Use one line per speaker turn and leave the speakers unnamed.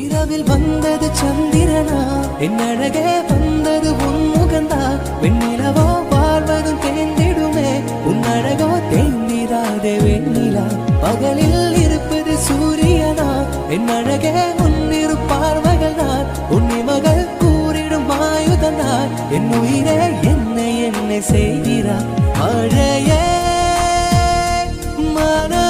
இரவில் வந்தது சந்திரனா என் அழகே வந்தது உன் முகந்தா வெண்ணிலவோ வாழ்வதும் தேர்ந்திடுமே உன் அழகோ தேர்ந்திராதே வெண்ணிலா பகலில் இருப்பது சூரியனா என் அழகே முன்னிரு பார்வைகள் தான் உன்னிமகள் கூறிடும் ஆயுதந்தான் என் உயிரே என்னை செய்கிறார் மழையே மன